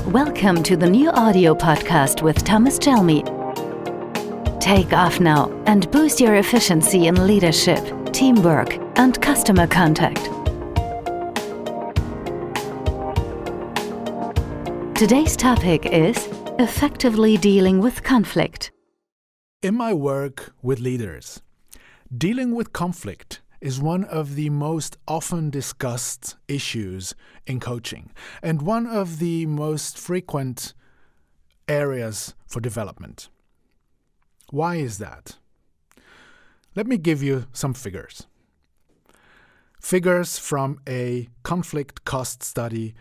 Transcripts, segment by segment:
Welcome to the new audio podcast with Gelmi. Take off now and boost your efficiency in leadership, teamwork, and customer contact. Today's topic is effectively dealing with conflict. In my work with leaders, dealing with conflict is one of the most often discussed issues in coaching and one of the most frequent areas for development. Why is that? Let me give you some figures. Figures from a conflict cost study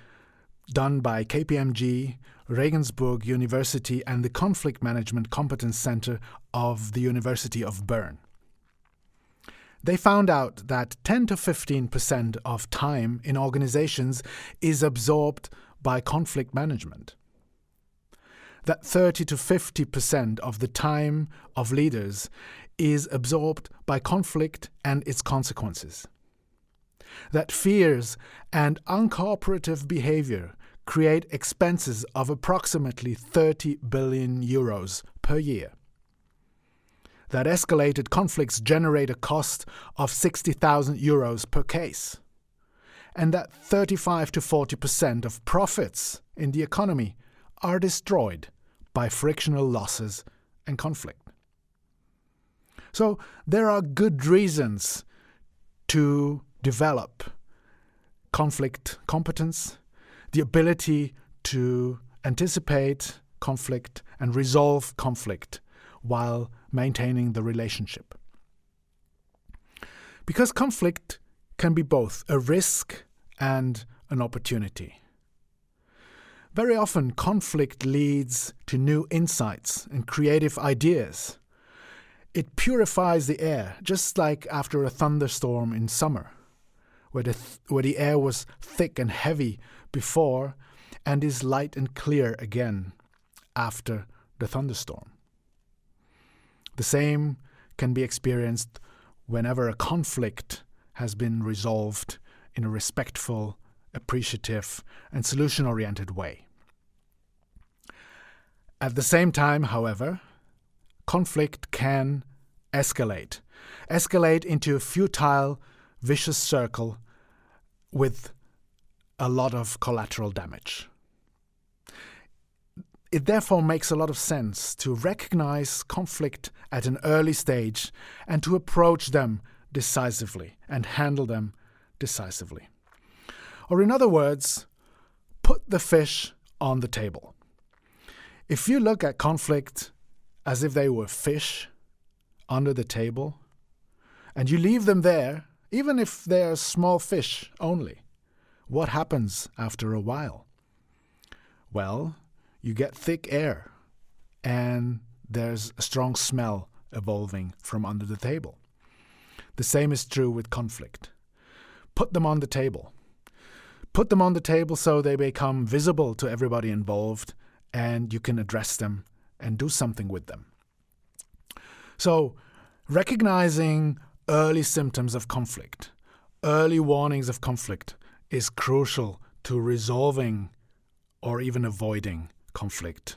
done by KPMG, Regensburg University, and the Conflict Management Competence Center of the University of Bern. They found out that 10 to 15% of time in organizations is absorbed by conflict management. That 30 to 50% of the time of leaders is absorbed by conflict and its consequences. That fears and uncooperative behavior create expenses of approximately 30 billion euros per year. That escalated conflicts generate a cost of 60,000 euros per case. And that 35 to 40% of profits in the economy are destroyed by frictional losses and conflict. So there are good reasons to develop conflict competence, the ability to anticipate conflict and resolve conflict while maintaining the relationship. Because conflict can be both a risk and an opportunity. Very often, conflict leads to new insights and creative ideas. It purifies the air, just like after a thunderstorm in summer, where the air was thick and heavy before and is light and clear again after the thunderstorm. The same can be experienced whenever a conflict has been resolved in a respectful, appreciative, and solution-oriented way. At the same time, however, conflict can escalate into a futile, vicious circle with a lot of collateral damage. It therefore makes a lot of sense to recognize conflict at an early stage and to approach them decisively and handle them decisively. Or in other words, put the fish on the table. If you look at conflict as if they were fish under the table, and you leave them there, even if they are small fish only, what happens after a while? Well, you get thick air, and there's a strong smell evolving from under the table. The same is true with conflict. Put them on the table. Put them on the table so they become visible to everybody involved, and you can address them and do something with them. So, recognizing early symptoms of conflict, early warnings of conflict, is crucial to resolving or even avoiding conflict.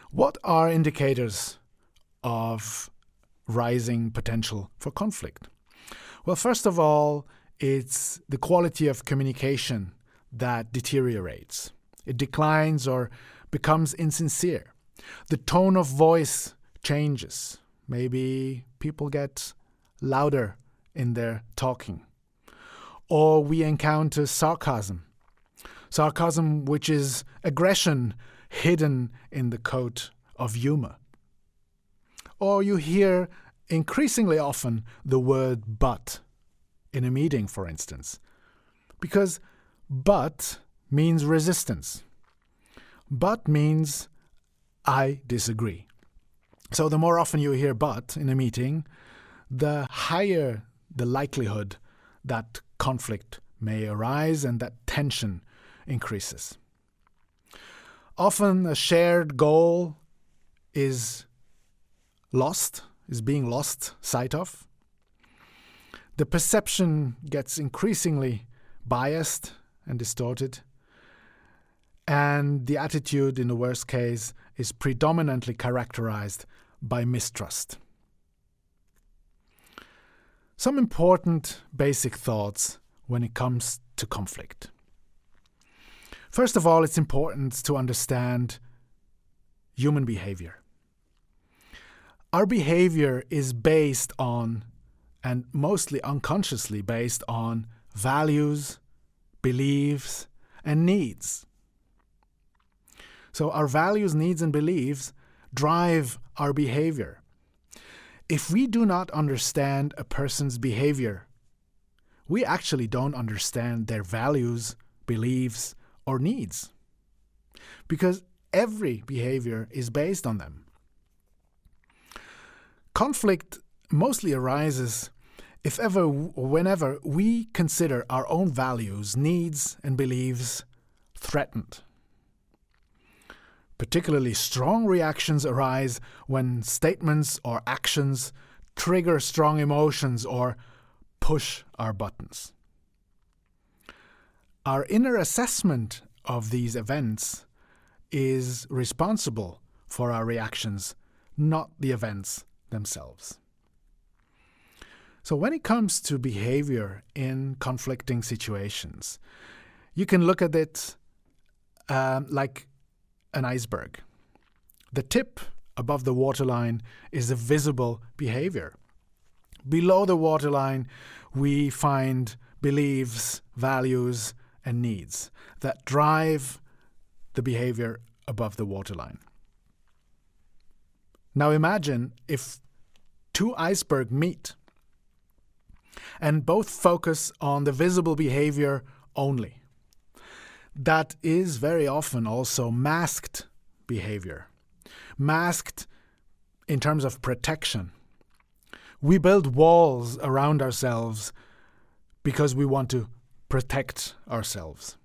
What are indicators of rising potential for conflict? Well, first of all, it's the quality of communication that deteriorates. It declines or becomes insincere. The tone of voice changes. Maybe people get louder in their talking. Or we encounter sarcasm. Sarcasm, which is aggression hidden in the coat of humor. Or you hear increasingly often the word but in a meeting, for instance. Because but means resistance. But means I disagree. So the more often you hear but in a meeting, the higher the likelihood that conflict may arise and that tension increases. Often a shared goal is being lost sight of. The perception gets increasingly biased and distorted. And the attitude, in the worst case, is predominantly characterized by mistrust. Some important basic thoughts when it comes to conflict. First of all, it's important to understand human behavior. Our behavior is based on, and mostly unconsciously based on, values, beliefs, and needs. So our values, needs, and beliefs drive our behavior. If we do not understand a person's behavior, we actually don't understand their values, beliefs, or needs, because every behavior is based on them. Conflict mostly arises if ever or whenever we consider our own values, needs, and beliefs threatened. Particularly strong reactions arise when statements or actions trigger strong emotions or push our buttons. Our inner assessment of these events is responsible for our reactions, not the events themselves. So when it comes to behavior in conflicting situations, you can look at it like an iceberg. The tip above the waterline is the visible behavior. Below the waterline, we find beliefs, values, and needs that drive the behavior above the waterline. Now imagine if two icebergs meet and both focus on the visible behavior only. That is very often also masked behavior. Masked in terms of protection. We build walls around ourselves because we want to protect ourselves.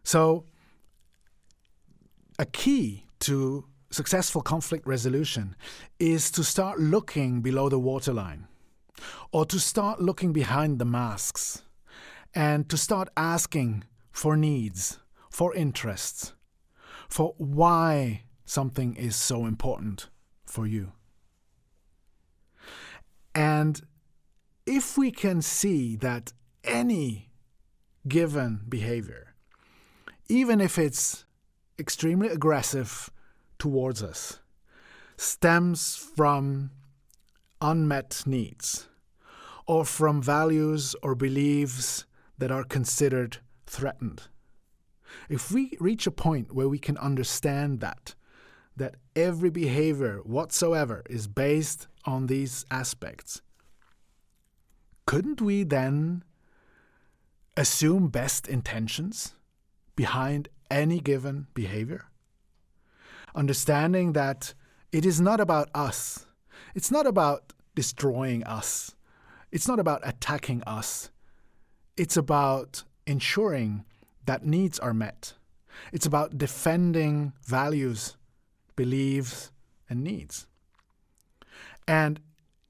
So, a key to successful conflict resolution is to start looking below the waterline, or to start looking behind the masks, and to start asking for needs, for interests, for why something is so important for you. And if we can see that any given behavior, even if it's extremely aggressive towards us, stems from unmet needs or from values or beliefs that are considered threatened. If we reach a point where we can understand that every behavior whatsoever is based on these aspects, couldn't we then assume best intentions behind any given behavior? Understanding that it is not about us. It's not about destroying us. It's not about attacking us. It's about ensuring that needs are met. It's about defending values, beliefs, and needs. And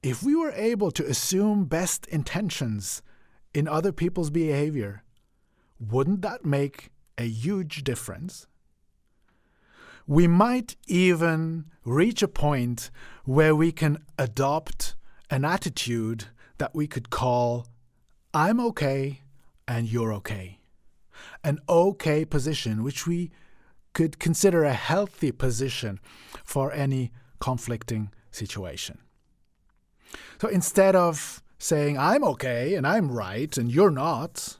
if we were able to assume best intentions in other people's behavior, wouldn't that make a huge difference? We might even reach a point where we can adopt an attitude that we could call, I'm okay and you're okay. An okay position, which we could consider a healthy position for any conflicting situation. So instead of saying, I'm okay and I'm right and you're not,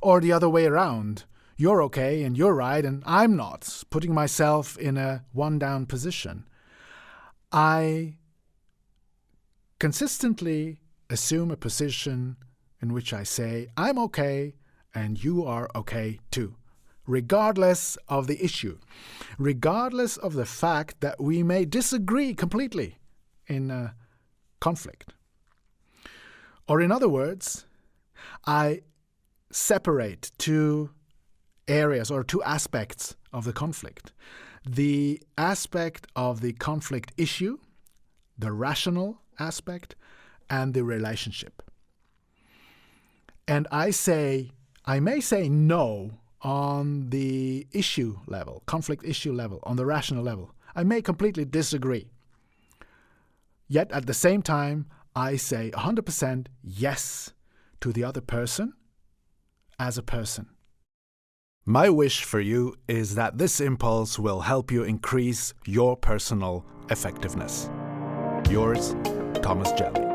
or the other way around, you're okay and you're right and I'm not, putting myself in a one-down position, I consistently assume a position in which I say, I'm okay and you are okay too, regardless of the issue, regardless of the fact that we may disagree completely in a conflict. Or in other words, I separate two areas or two aspects of the conflict. The aspect of the conflict issue, the rational aspect, and the relationship. And I say, I may say no on the issue level, conflict issue level, on the rational level. I may completely disagree. Yet at the same time, I say 100% yes to the other person as a person. My wish for you is that this impulse will help you increase your personal effectiveness. Yours, Thomas Gelmi.